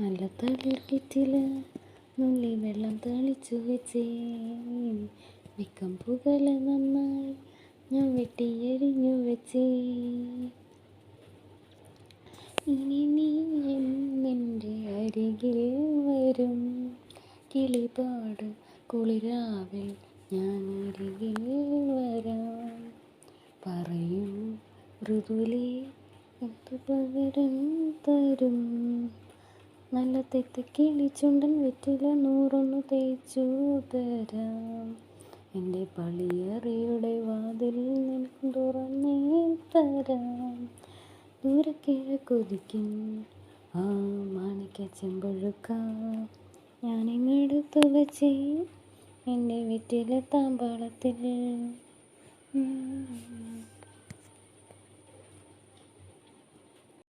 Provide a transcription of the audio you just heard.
നല്ല തളിർക്കിറ്റില നുള്ളി വെള്ളം തളിച്ചു വെച്ചേ, മിക്കം പുകല നന്നായി ഞാൻ വെട്ടിയെരിഞ്ഞു വെച്ചേ. ഇനി നീ എൻ്റെ അരികിൽ വരും, കിളിപാട് കുളിരാവിൽ ഞാൻ അരികിൽ വരാം. പറയും മൃദുലേ എന്തു പകരം തരും, നല്ല തെറ്റക്കിളി ചുണ്ടൻ വെറ്റില 100 തേച്ചു തരാം. എൻ്റെ പളിയറിയുടെ വാതിൽ നിനക്ക് തുറന്നേ തരാം. ദൂരക്കിഴക്കൊതിക്കും ആ മാണിക്ക ചെമ്പഴുക്ക ഞാനിങ്ങെടുത്തു വച്ചേ എൻ്റെ വെറ്റില താമ്പാളത്തിൽ.